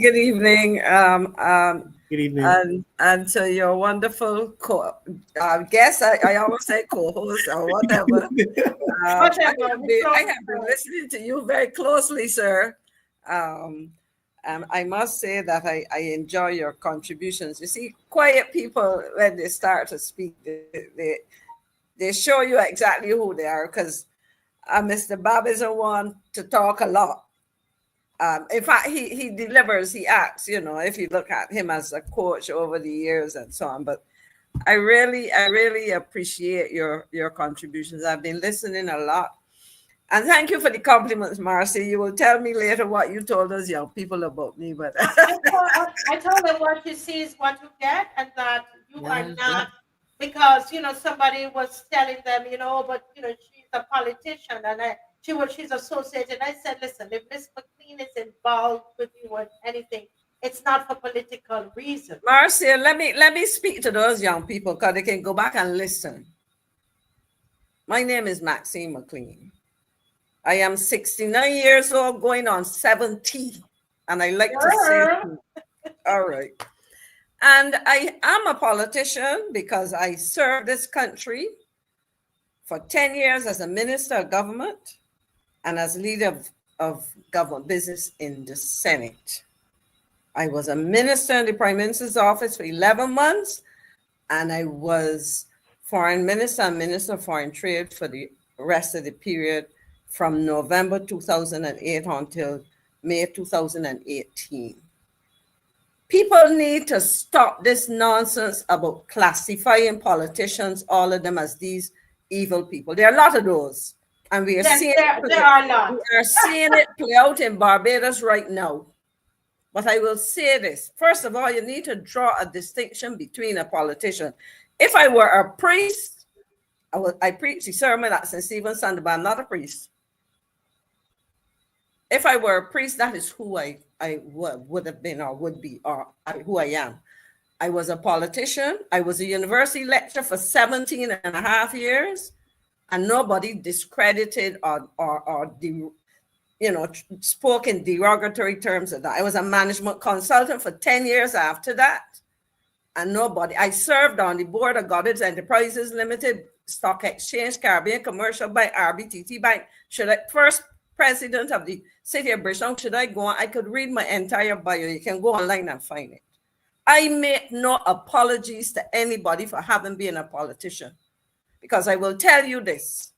good evening. Good evening. And to your wonderful guest, I always say co-host or whatever. I have been listening to you very closely, sir. Um, and I must say that I enjoy your contributions. You see, quiet people, when they start to speak, they show you exactly who they are because Mr. Bob is the one to talk a lot. In fact, he delivers, he acts, if you look at him as a coach over the years and so on. But I really appreciate your contributions. I've been listening a lot. And thank you for the compliments, Marcia. You will tell me later what you told us young people about me. But I told them what you see is what you get, and that you are not, because somebody was telling them, but she's a politician, and she's associated. I said, listen, if Miss McClean is involved with you in anything, it's not for political reasons. Marcia, let me speak to those young people because they can go back and listen. My name is Maxine McClean. I am 69 years old, going on 70, and I like to say, all right. And I am a politician because I served this country for 10 years as a minister of government and as leader of government business in the Senate. I was a minister in the Prime Minister's office for 11 months, and I was foreign minister and minister of foreign trade for the rest of the period from November 2008 until May 2018. People need to stop this nonsense about classifying politicians, all of them, as these evil people. There are a lot of those. And we are seeing it play out in Barbados right now. But I will say this. First of all, you need to draw a distinction between a politician. If I were a priest, I preach the sermon at St. Stephen's Sunday, but I'm not a priest. If I were a priest, that is who I would have been or would be, or who I am. I was a politician. I was a university lecturer for 17 and a half years, and nobody discredited or spoke in derogatory terms of that. I was a management consultant for 10 years after that, and I served on the board of Goddard's Enterprises Limited, Stock Exchange, Caribbean Commercial Bank, RBTT Bank. First president of the city of Bridgetown. Should I go on? I could read my entire bio. You can go online and find it. I make no apologies to anybody for having been a politician, because I will tell you this.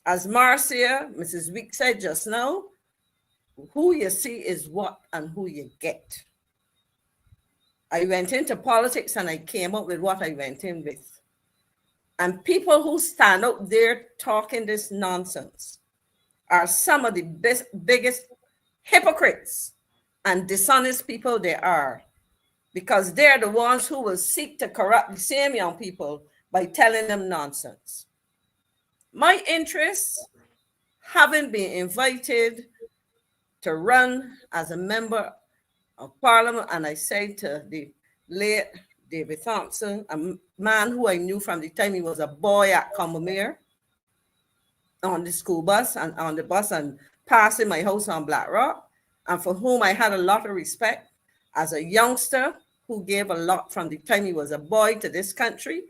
As Marcia, Mrs. Week said just now, who you see is what and who you get. I went into politics and I came up with what I went in with. And people who stand up there talking this nonsense are some of the biggest hypocrites and dishonest people there are, because they're the ones who will seek to corrupt the same young people by telling them nonsense. My interests, having been invited to run as a member of Parliament, and I say to the late David Thompson, a man who I knew from the time he was a boy at Combermere, on the school bus and on the bus and passing my house on Black Rock, and for whom I had a lot of respect as a youngster who gave a lot from the time he was a boy to this country,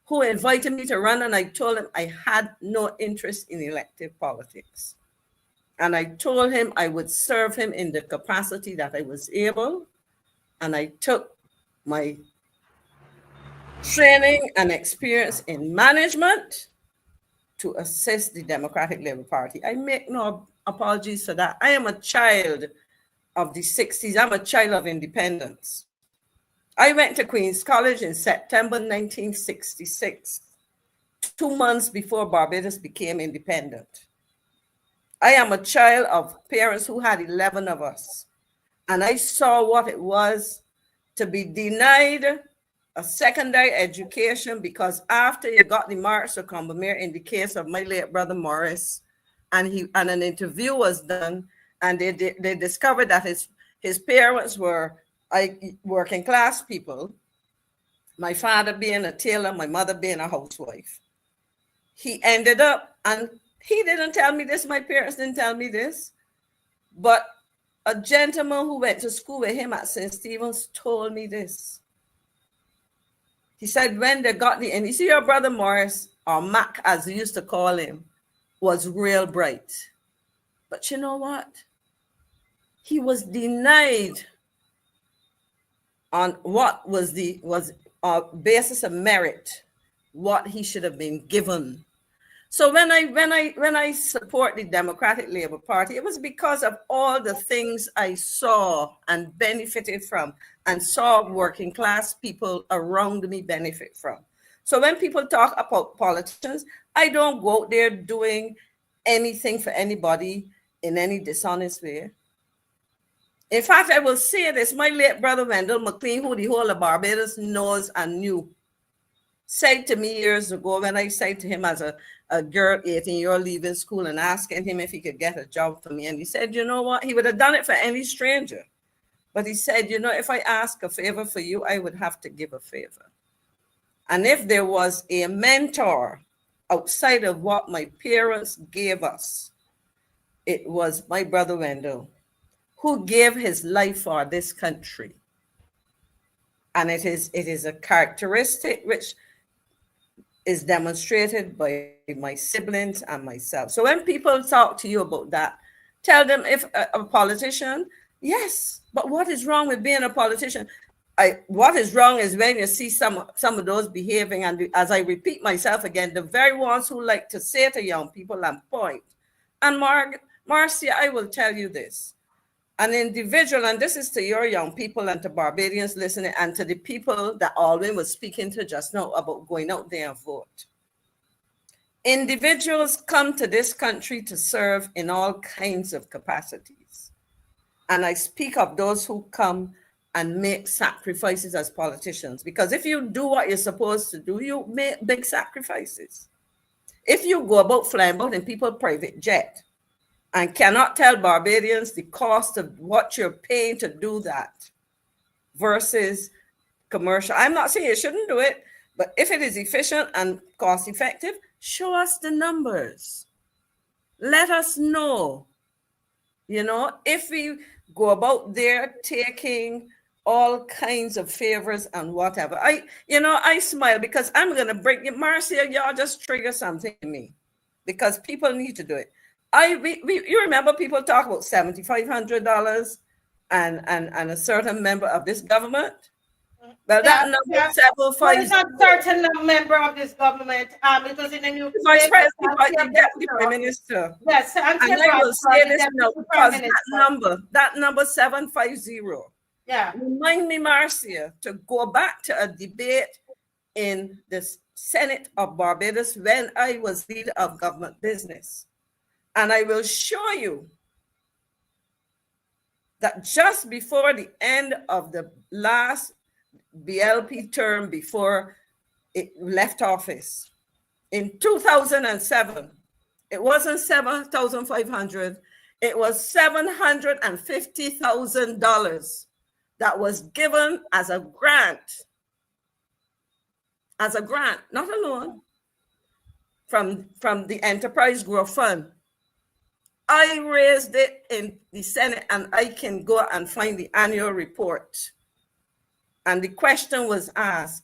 who invited me to run, and I told him I had no interest in elective politics. And I told him I would serve him in the capacity that I was able, and I took my training and experience in management to assist the Democratic Labour Party. I make no apologies for that. I am a child of the 60s. I'm a child of independence. I went to Queen's College in September 1966, 2 months before Barbados became independent. I am a child of parents who had 11 of us, and I saw what it was to be denied a secondary education, because after you got the marks of Combermere, in the case of my late brother Morris, and an interview was done, and they discovered that his parents were working class people, my father being a tailor, my mother being a housewife. He ended up, and he didn't tell me this, my parents didn't tell me this, but A gentleman who went to school with him at St. Stephen's told me this. He said when they got and you see your brother Morris, or Mac as he used to call him, was real bright. But you know what? He was denied on what was basis of merit, what he should have been given. So when I support the Democratic Labour Party, it was because of all the things I saw and benefited from, and saw working class people around me benefit from. So when people talk about politicians, I don't go out there doing anything for anybody in any dishonest way. In fact, I will say this, my late brother Wendell McClean, who the whole of Barbados knows and knew, said to me years ago when I said to him as a girl, 18-year-old leaving school, and asking him if he could get a job for me. And he said, you know what? He would have done it for any stranger. But he said, you know, if I ask a favor for you, I would have to give a favor. And if there was a mentor outside of what my parents gave us, it was my brother Wendell, who gave his life for this country. And it is a characteristic which is demonstrated by my siblings and myself. So when people talk to you about that, tell them if a politician, yes, but what is wrong with being a politician? What is wrong is when you see some of those behaving, and as I repeat myself again, the very ones who like to say to young people and point. And Marcia, I will tell you this. An individual, and this is to your young people and to Barbadians listening, and to the people that Alwyn was speaking to just now about going out there and vote. Individuals come to this country to serve in all kinds of capacities. And I speak of those who come and make sacrifices as politicians, because if you do what you're supposed to do, you make big sacrifices. If you go about flying about in people's private jet, and cannot tell Barbadians the cost of what you're paying to do that versus commercial. I'm not saying you shouldn't do it, but if it is efficient and cost effective, show us the numbers. Let us know. You know, if we go about there taking all kinds of favors and whatever. I smile because I'm going to bring you, Marcia, y'all just trigger something in me because people need to do it. You remember people talk about $7,500 and a certain member of this government? Well, that number 750. It's a certain member of this government. It was in the new Vice President, the Deputy Prime Minister. Yes, and I will say this now because that number 750. Yeah. Remind me, Marcia, to go back to a debate in the Senate of Barbados when I was leader of government business. And I will show you that just before the end of the last BLP term, before it left office, in 2007, it wasn't 7,500, it was $750,000 that was given as a grant, not a loan, from the Enterprise Growth Fund. I raised it in the Senate, and I can go and find the annual report. And the question was asked,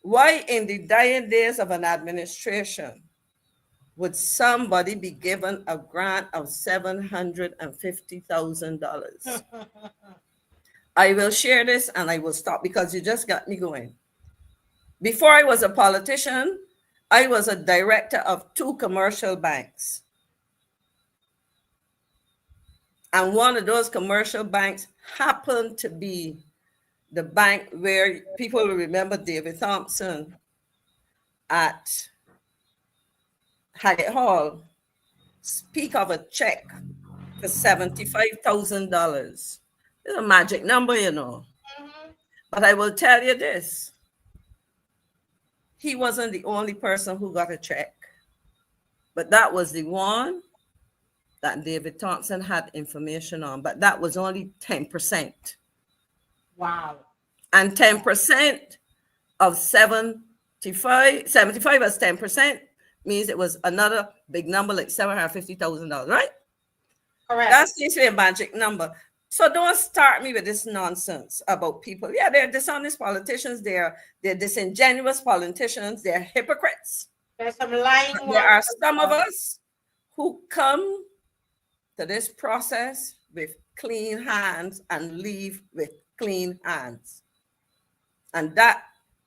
why in the dying days of an administration would somebody be given a grant of $750,000? I will share this and I will stop because you just got me going. Before I was a politician, I was a director of 2 commercial banks. And one of those commercial banks happened to be the bank where people will remember David Thompson at Hyatt Hall speak of a check for $75,000. It's a magic number, you know. Mm-hmm. But I will tell you this. He wasn't the only person who got a check. But that was the one that David Thompson had information on, but that was only 10%. Wow. And 10% of 75 as 10% means it was another big number, like $750,000, right? Correct. That's usually a magic number. So don't start me with this nonsense about people. Yeah, they're dishonest politicians. They're disingenuous politicians. They're hypocrites. There's some lying But there ones are as some of well. us who come to this process with clean hands and leave with clean hands. And that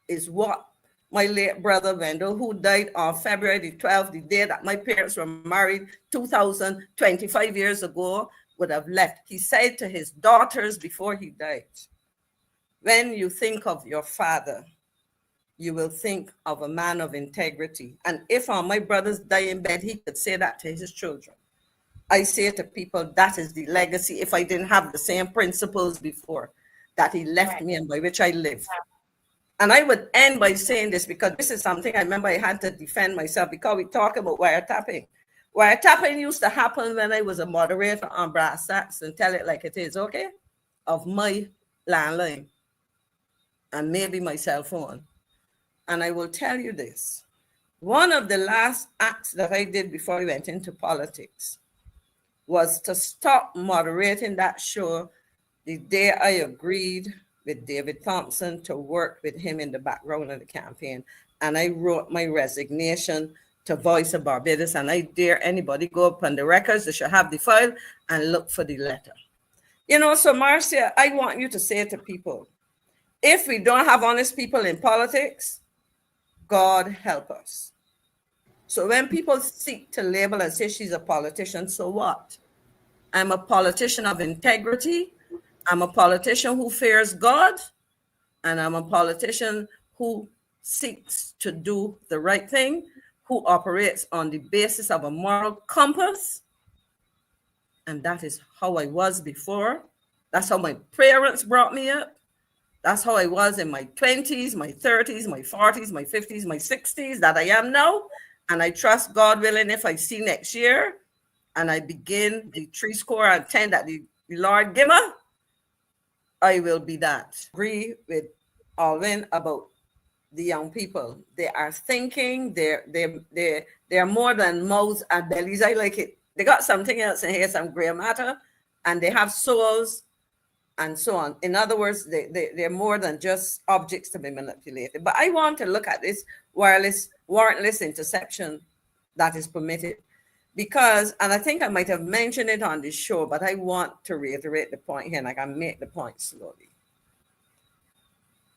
is what my late brother Wendell, who died on February the 12th, the day that my parents were married 2025 years ago, would have left. He said to his daughters before he died, when you think of your father, you will think of a man of integrity. And if on my brother's dying bed, he could say that to his children. I say to people, that is the legacy. If I didn't have the same principles before that he left me and by which I live. And I would end by saying this because this is something I remember I had to defend myself because we talk about wiretapping. Wiretapping used to happen when I was a moderator on Brass Tacks and Tell It Like It Is, okay? Of my landline and maybe my cell phone. And I will tell you this. One of the last acts that I did before I went into politics was to stop moderating that show the day I agreed with David Thompson to work with him in the background of the campaign. And I wrote my resignation to Voice of Barbados. And I dare anybody go up on the records, they should have the file and look for the letter. You know, so Marcia, I want you to say to people, if we don't have honest people in politics, God help us. So when people seek to label and say she's a politician, so what? I'm a politician of integrity. I'm a politician who fears God. And I'm a politician who seeks to do the right thing, who operates on the basis of a moral compass. And that is how I was before. That's how my parents brought me up. That's how I was in my 20s, my 30s, my 40s, my 50s, my 60s, that I am now. And I trust God willing, if I see next year and I begin the 70 that the Lord give me, I will be that. Agree with Alvin about the young people. They are thinking, they're more than mouths and bellies. I like it. They got something else in here, some gray matter, and they have souls and so on. In other words, they're more than just objects to be manipulated. But I want to look at this warrantless interception that is permitted because, and I think I might have mentioned it on this show, but I want to reiterate the point here and I can make the point slowly.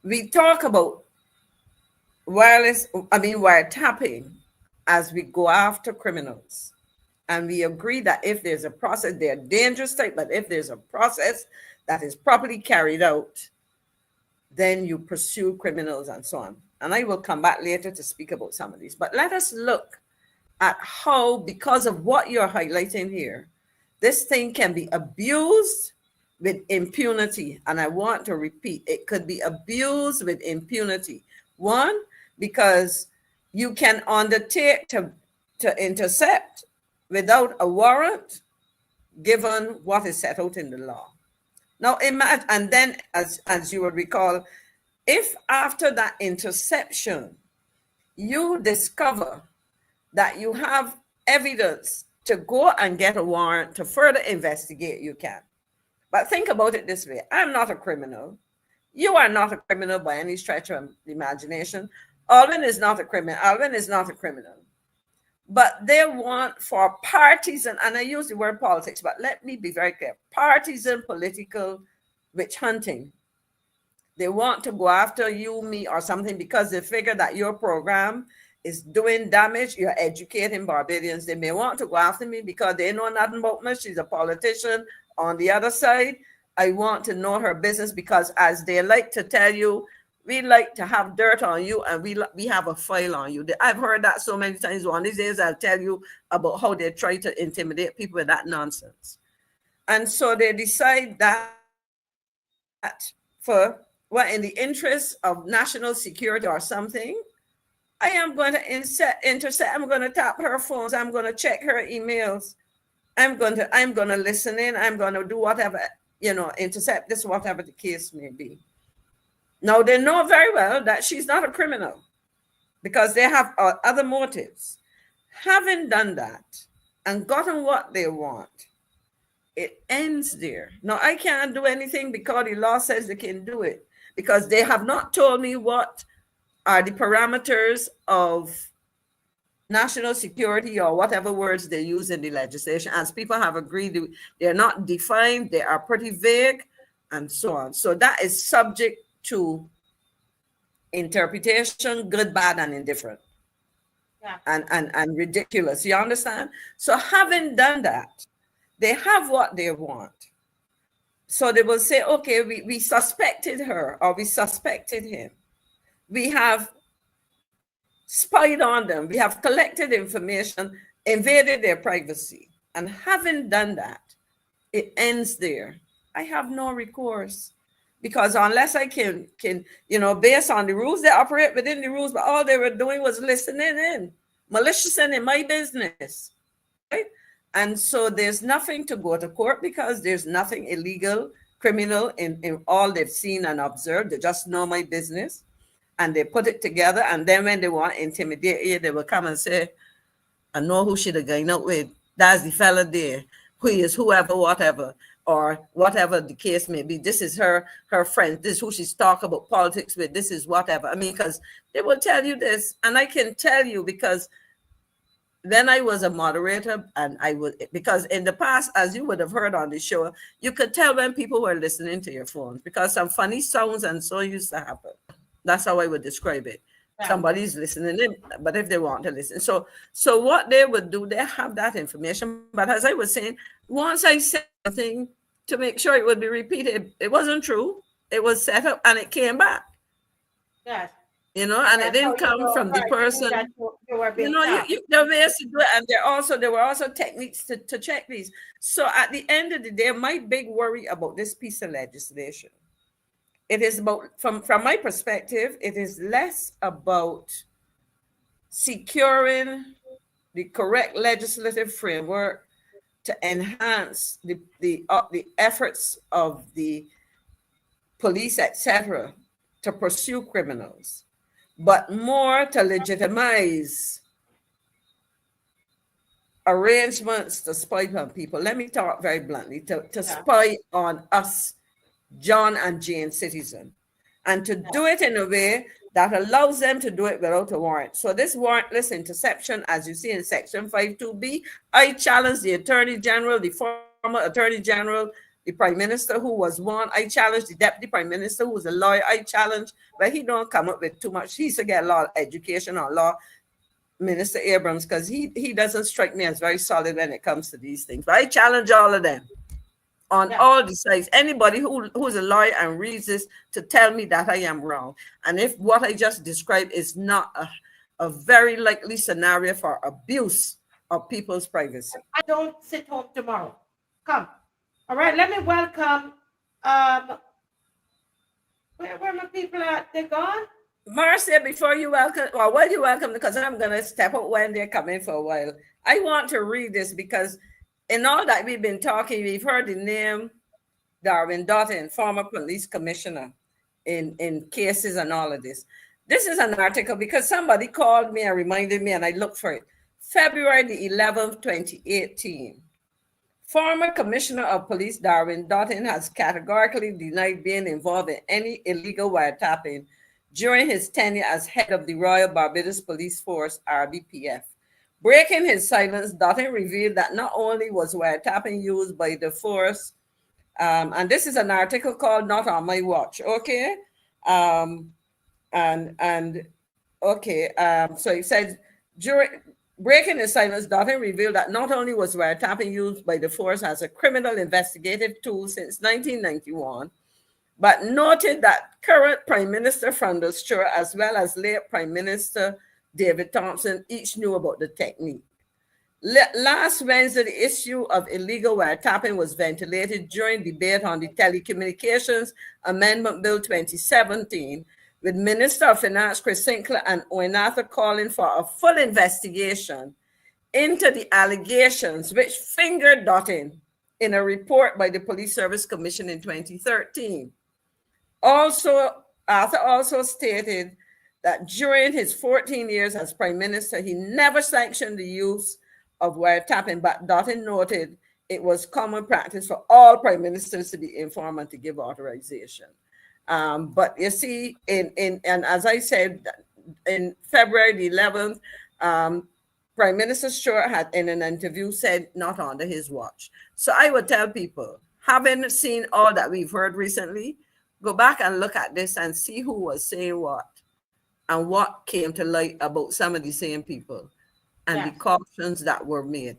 We talk about wiretapping as we go after criminals. And we agree that if there's a process, they're dangerous type, but if there's a process that is properly carried out, then you pursue criminals and so on. And I will come back later to speak about some of these. But let us look at how, because of what you're highlighting here, this thing can be abused with impunity. And I want to repeat, it could be abused with impunity. One, because you can undertake to intercept without a warrant, given what is set out in the law. Now imagine, and then as you would recall, if after that interception, you discover that you have evidence to go and get a warrant to further investigate, you can. But think about it this way. I'm not a criminal. You are not a criminal by any stretch of the imagination. Alvin is not a criminal. Alvin is not a criminal. But they want for partisan, and I use the word politics, but let me be very clear, partisan political witch hunting. They want to go after you, me, or something because they figure that your program is doing damage. You're educating Barbadians. They may want to go after me because they know nothing about me. She's a politician. On the other side, I want to know her business because, as they like to tell you, we like to have dirt on you and we have a file on you. I've heard that so many times. One of these days, I'll tell you about how they try to intimidate people with that nonsense. And so they decide that in the interest of national security or something, I am going to intercept. I'm going to tap her phones. I'm going to check her emails. I'm going to listen in. I'm going to do whatever, intercept this, whatever the case may be. Now, they know very well that she's not a criminal because they have other motives. Having done that and gotten what they want, it ends there. Now, I can't do anything because the law says they can do it, because they have not told me what are the parameters of national security or whatever words they use in the legislation. As people have agreed, they're not defined, they are pretty vague, and so on. So that is subject to interpretation, good, bad, and indifferent. Yeah. And ridiculous. You understand? So having done that, they have what they want. So they will say, okay, we suspected her or we suspected him. We have spied on them. We have collected information, invaded their privacy. And having done that, it ends there. I have no recourse, because unless I can, based on the rules, they operate within the rules, but all they were doing was listening in, malicious and in my business, right? And so there's nothing to go to court, because there's nothing illegal, criminal in all they've seen and observed. They just know my business, and they put it together. And then when they want to intimidate you, they will come and say, I know who she the going out with. That's the fella there, who is whoever, whatever, or whatever the case may be. This is her friend. This is who she's talking about politics with. This is whatever. I mean, because they will tell you this. And I can tell you, because then I was a moderator, and I would, because in the past, as you would have heard on the show, you could tell when people were listening to your phones, because some funny sounds and so used to happen. That's how I would describe it. Yeah. Somebody's listening in, but if they want to listen. So what they would do, they have that information. But as I was saying, once I said something to make sure it would be repeated, it wasn't true. It was set up and it came back. Yes. And it didn't come from the person. There are ways to do it. And there were also techniques to check these. So at the end of the day, my big worry about this piece of legislation, it is about, from my perspective, it is less about securing the correct legislative framework to enhance the efforts of the police, etc., to pursue criminals, but more to legitimize arrangements to spy on people. Let me talk very bluntly, to spy on us, John and Jane citizen, and to do it in a way that allows them to do it without a warrant. So this warrantless interception, as you see in Section 5.2b, I challenge the Attorney General, the former Attorney General, the Prime Minister who was one. I challenge the Deputy Prime Minister who was a lawyer. I challenge, but he don't come up with too much. He used to get a lot of education on law, Minister Abrams, because he doesn't strike me as very solid when it comes to these things. But I challenge all of them on all the sides. Anybody who's a lawyer and reads this to tell me that I am wrong. And if what I just described is not a very likely scenario for abuse of people's privacy. I don't sit home tomorrow. Come. All right, let me welcome, where my people at? They're gone? Marcia, before you welcome, or while you welcome, because I'm going to step out when they're coming for a while. I want to read this because in all that we've been talking, we've heard the name Darwin Dottin, former police commissioner in cases and all of this. This is an article because somebody called me and reminded me, and I looked for it. February the 11th, 2018. Former Commissioner of Police Darwin Dottin has categorically denied being involved in any illegal wiretapping during his tenure as head of the Royal Barbados Police Force, RBPF. Breaking his silence, Dottin revealed that not only was wiretapping used by the force, and this is an article called Not on My Watch, okay? So he said, breaking his silence, Dottin revealed that not only was wiretapping used by the force as a criminal investigative tool since 1991, but noted that current Prime Minister Frandl Stewart, as well as late Prime Minister David Thompson, each knew about the technique. Last Wednesday, the issue of illegal wiretapping was ventilated during debate on the Telecommunications Amendment Bill 2017, with Minister of Finance Chris Sinclair and Owen Arthur calling for a full investigation into the allegations which fingered Dottin in a report by the Police Service Commission in 2013. Also, Arthur also stated that during his 14 years as Prime Minister, he never sanctioned the use of wiretapping, but Dottin noted it was common practice for all prime ministers to be informed and to give authorization. But you see, and as I said, in February the 11th, Prime Minister Stewart had in an interview said not under his watch. So I would tell people, having seen all that we've heard recently, go back and look at this and see who was saying what and what came to light about some of the same people and the cautions that were made.